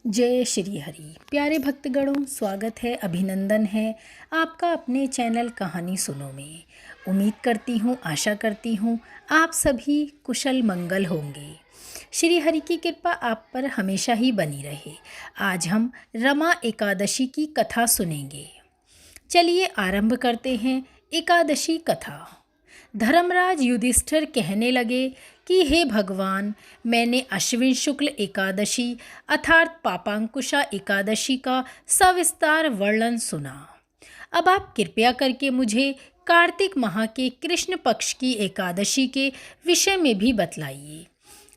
जय श्री हरि। प्यारे भक्तगणों, स्वागत है, अभिनंदन है आपका अपने चैनल कहानी सुनो में। उम्मीद करती हूँ, आशा करती हूँ आप सभी कुशल मंगल होंगे। श्री हरि की कृपा आप पर हमेशा ही बनी रहे। आज हम रमा एकादशी की कथा सुनेंगे। चलिए आरंभ करते हैं एकादशी कथा। धर्मराज युधिष्ठिर कहने लगे कि हे भगवान, मैंने अश्विन शुक्ल एकादशी अर्थात पापांकुशा एकादशी का सविस्तार वर्णन सुना। अब आप कृपया करके मुझे कार्तिक माह के कृष्ण पक्ष की एकादशी के विषय में भी बतलाइए।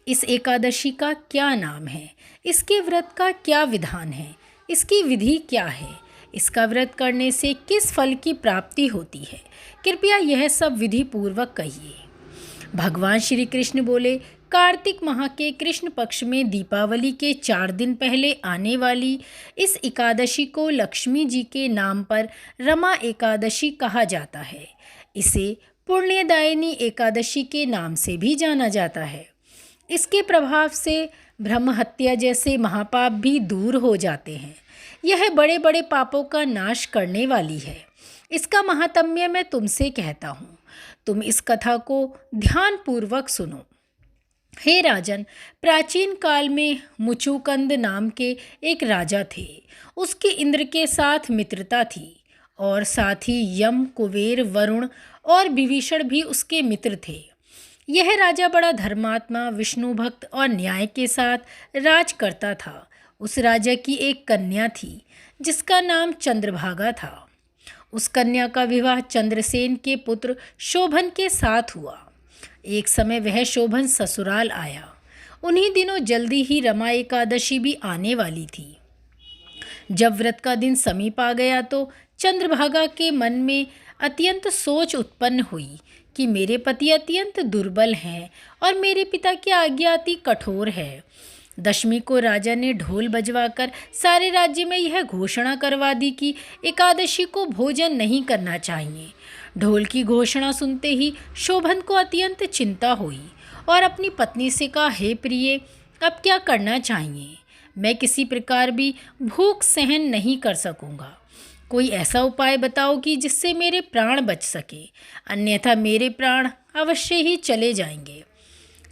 इस एकादशी का क्या नाम है, इसके व्रत का क्या विधान है, इसकी विधि क्या है, इसका व्रत करने से किस फल की प्राप्ति होती है, कृपया यह सब विधि पूर्वक कहिए। भगवान श्री कृष्ण बोले, कार्तिक माह के कृष्ण पक्ष में दीपावली के 4 दिन पहले आने वाली इस एकादशी को लक्ष्मी जी के नाम पर रमा एकादशी कहा जाता है। इसे पुण्यदायिनी एकादशी के नाम से भी जाना जाता है। इसके प्रभाव से ब्रह्म हत्या जैसे महापाप भी दूर हो जाते हैं। यह बड़े बड़े पापों का नाश करने वाली है। इसका महात्म्य मैं तुमसे कहता हूँ, तुम इस कथा को ध्यान पूर्वक सुनो। हे राजन, प्राचीन काल में मुचुकंद नाम के एक राजा थे। उसकी इंद्र के साथ मित्रता थी और साथ ही यम, कुबेर, वरुण और विभीषण भी उसके मित्र थे। यह राजा बड़ा धर्मात्मा, विष्णु भक्त और न्याय के साथ राज करता था। उस राजा की एक कन्या थी जिसका नाम चंद्रभागा था। उस कन्या का विवाह चंद्रसेन के पुत्र शोभन के साथ हुआ। एक समय वह शोभन ससुराल आया। उन्हीं दिनों जल्दी ही रमा एकादशी भी आने वाली थी। जब व्रत का दिन समीप आ गया तो चंद्रभागा के मन में अत्यंत सोच उत्पन्न हुई कि मेरे पति अत्यंत दुर्बल हैं और मेरे पिता की आज्ञा अति कठोर है। दशमी को राजा ने ढोल बजवाकर सारे राज्य में यह घोषणा करवा दी कि एकादशी को भोजन नहीं करना चाहिए। ढोल की घोषणा सुनते ही शोभन को अत्यंत चिंता हुई और अपनी पत्नी से कहा, हे प्रिय, अब क्या करना चाहिए? मैं किसी प्रकार भी भूख सहन नहीं कर सकूँगा। कोई ऐसा उपाय बताओ कि जिससे मेरे प्राण बच सके, अन्यथा मेरे प्राण अवश्य ही चले जाएंगे।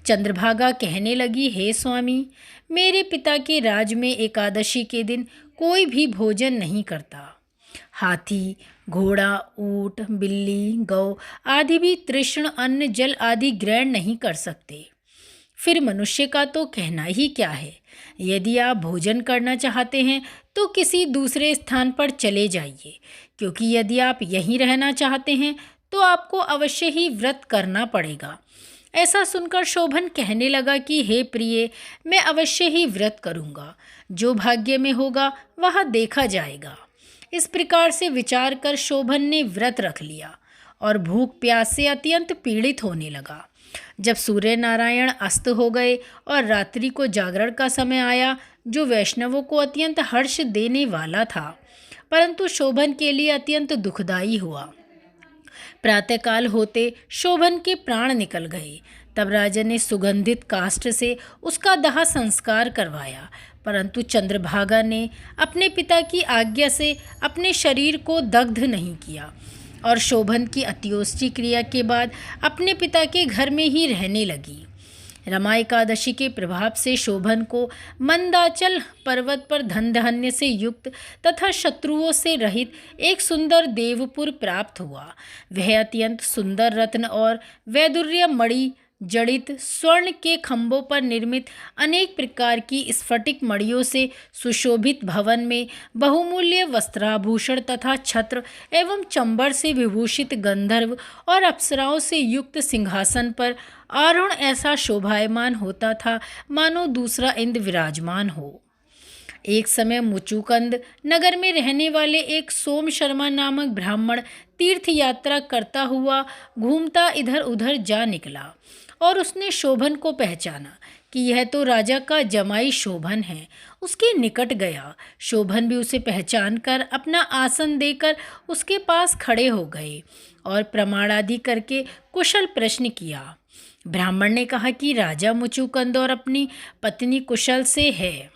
चंद्रभागा कहने लगी, हे स्वामी, मेरे पिता के राज में एकादशी के दिन कोई भी भोजन नहीं करता। हाथी, घोड़ा, ऊंट, बिल्ली, गौ आदि भी तृष्ण अन्न जल आदि ग्रहण नहीं कर सकते। फिर मनुष्य का तो कहना ही क्या है। यदि आप भोजन करना चाहते हैं तो किसी दूसरे स्थान पर चले जाइए, क्योंकि यदि आप यहीं रहना चाहते हैं तो आपको अवश्य ही व्रत करना पड़ेगा। ऐसा सुनकर शोभन कहने लगा कि हे प्रिय, मैं अवश्य ही व्रत करूँगा। जो भाग्य में होगा वह देखा जाएगा। इस प्रकार से विचार कर शोभन ने व्रत रख लिया और भूख प्यास से अत्यंत पीड़ित होने लगा। जब सूर्य नारायण अस्त हो गए और रात्रि को जागरण का समय आया, जो वैष्णवों को अत्यंत हर्ष देने वाला था, परंतु शोभन के लिए अत्यंत दुखदायी हुआ। प्रातःकाल होते शोभन के प्राण निकल गए। तब राजा ने सुगंधित काष्ठ से उसका दाह संस्कार करवाया, परंतु चंद्रभागा ने अपने पिता की आज्ञा से अपने शरीर को दग्ध नहीं किया और शोभन की अंत्योष्टि क्रिया के बाद अपने पिता के घर में ही रहने लगी। रमा एकादशी के प्रभाव से शोभन को मंदाचल पर्वत पर धन धान्य से युक्त तथा शत्रुओं से रहित एक सुंदर देवपुर प्राप्त हुआ। वह अत्यंत सुंदर रत्न और वैदुर्य मणि जड़ित स्वर्ण के खंभों पर निर्मित अनेक प्रकार की स्फटिक मणियों से सुशोभित भवन में बहुमूल्य वस्त्राभूषण तथा छत्र एवं चंबर से विभूषित गंधर्व और अप्सराओं से युक्त सिंहासन पर आरूढ़ ऐसा शोभायमान होता था मानो दूसरा इंद्र विराजमान हो। एक समय मुचुकंद नगर में रहने वाले एक सोम शर्मा नामक ब्राह्मण तीर्थ यात्रा करता हुआ घूमता इधर उधर जा निकला और उसने शोभन को पहचाना कि यह तो राजा का जमाई शोभन है। उसके निकट गया। शोभन भी उसे पहचान कर अपना आसन देकर उसके पास खड़े हो गए और प्रमाण आदि करके कुशल प्रश्न किया। ब्राह्मण ने कहा कि राजा मुचुकंद और अपनी पत्नी कुशल से है।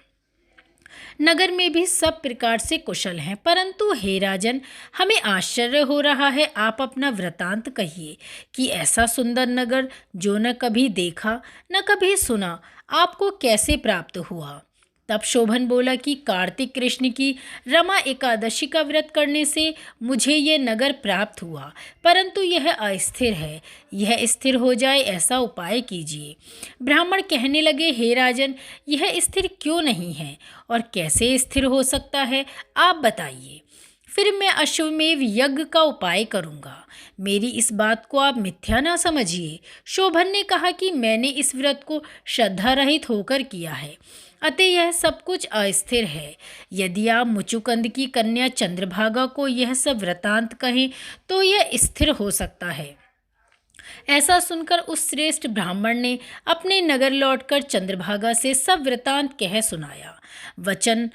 नगर में भी सब प्रकार से कुशल हैं, परंतु हे राजन, हमें आश्चर्य हो रहा है। आप अपना वृतांत कहिए कि ऐसा सुंदर नगर जो न कभी देखा न कभी सुना, आपको कैसे प्राप्त हुआ। तब शोभन बोला कि कार्तिक कृष्ण की रमा एकादशी का व्रत करने से मुझे यह नगर प्राप्त हुआ, परंतु यह अस्थिर है। यह स्थिर हो जाए ऐसा उपाय कीजिए। ब्राह्मण कहने लगे, हे राजन, यह स्थिर क्यों नहीं है और कैसे स्थिर हो सकता है, आप बताइए। फिर मैं अश्वमेव यज्ञ का उपाय करूँगा। मेरी इस बात को आप मिथ्या ना समझिए। शोभन ने कहा कि मैंने इस व्रत को श्रद्धा रहित होकर किया है, अतः यह सब कुछ अस्थिर है। यदि आप मुचुकुंद की कन्या चंद्रभागा को यह सब वृतांत कहें तो यह स्थिर हो सकता है। ऐसा सुनकर उस श्रेष्ठ ब्राह्मण ने अपने नगर लौटकर चंद्रभागा से सब वृतांत कह सुनाया। वचन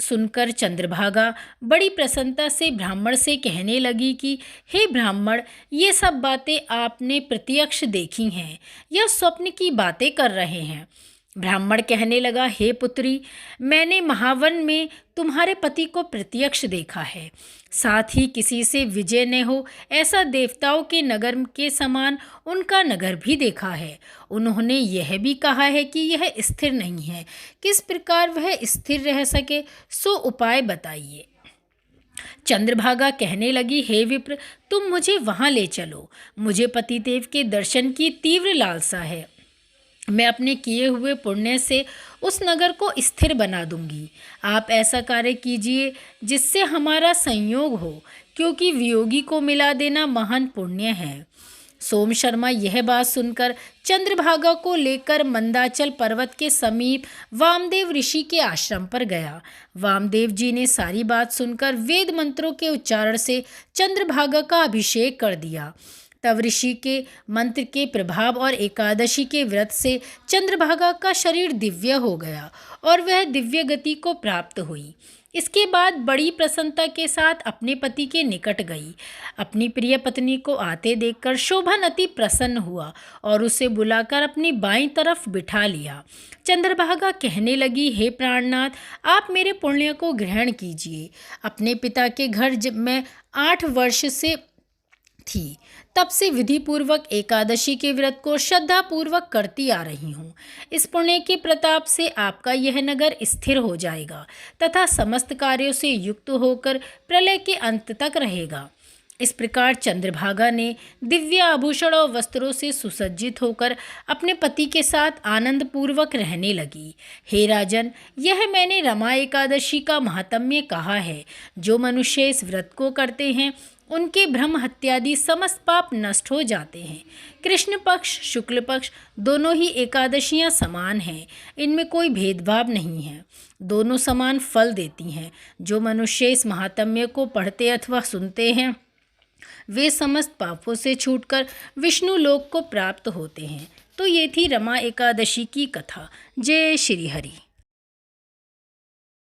सुनकर चंद्रभागा बड़ी प्रसन्नता से ब्राह्मण से कहने लगी कि हे ब्राह्मण, ये सब बातें आपने प्रत्यक्ष देखी हैं या स्वप्न की बातें कर रहे हैं। ब्राह्मण कहने लगा, हे पुत्री, मैंने महावन में तुम्हारे पति को प्रत्यक्ष देखा है, साथ ही किसी से विजय न हो ऐसा देवताओं के नगर के समान उनका नगर भी देखा है। उन्होंने यह भी कहा है कि यह स्थिर नहीं है। किस प्रकार वह स्थिर रह सके, सो उपाय बताइए। चंद्रभागा कहने लगी, हे विप्र, तुम मुझे वहाँ ले चलो। मुझे पतिदेव के दर्शन की तीव्र लालसा है। मैं अपने किए हुए पुण्य से उस नगर को स्थिर बना दूंगी। आप ऐसा कार्य कीजिए जिससे हमारा संयोग हो, क्योंकि वियोगी को मिला देना महान पुण्य है। सोम शर्मा यह बात सुनकर चंद्रभागा को लेकर मंदाचल पर्वत के समीप वामदेव ऋषि के आश्रम पर गया। वामदेव जी ने सारी बात सुनकर वेद मंत्रों के उच्चारण से चंद्रभागा का अभिषेक कर दिया। तब ऋषि के मंत्र के प्रभाव और एकादशी के व्रत से चंद्रभागा का शरीर दिव्य हो गया और वह दिव्य गति को प्राप्त हुई। इसके बाद बड़ी प्रसन्नता के साथ अपने पति के निकट गई। अपनी प्रिय पत्नी को आते देखकर शोभन अति प्रसन्न हुआ और उसे बुलाकर अपनी बाईं तरफ बिठा लिया। चंद्रभागा कहने लगी, हे प्राणनाथ, आप मेरे पुण्य को ग्रहण कीजिए। अपने पिता के घर जब मैं 8 वर्ष से थी, तब से विधि पूर्वक एकादशी के व्रत को श्रद्धा पूर्वक करती आ रही हूँ। इस पुण्य के प्रताप से आपका यह नगर स्थिर हो जाएगा तथा समस्त कार्यों से युक्त होकर प्रलय के अंत तक रहेगा। इस प्रकार चंद्रभागा ने दिव्य आभूषण और वस्त्रों से सुसज्जित होकर अपने पति के साथ आनंद पूर्वक रहने लगी। हे राजन, यह मैंने रमा एकादशी का महात्म्य कहा है। जो मनुष्य इस व्रत को करते हैं उनके ब्रह्म हत्यादि समस्त पाप नष्ट हो जाते हैं। कृष्ण पक्ष शुक्ल पक्ष दोनों ही एकादशियां समान हैं, इनमें कोई भेदभाव नहीं है, दोनों समान फल देती हैं। जो मनुष्य इस महात्म्य को पढ़ते अथवा सुनते हैं वे समस्त पापों से छूटकर विष्णु लोक को प्राप्त होते हैं। तो ये थी रमा एकादशी की कथा। जय श्री हरि।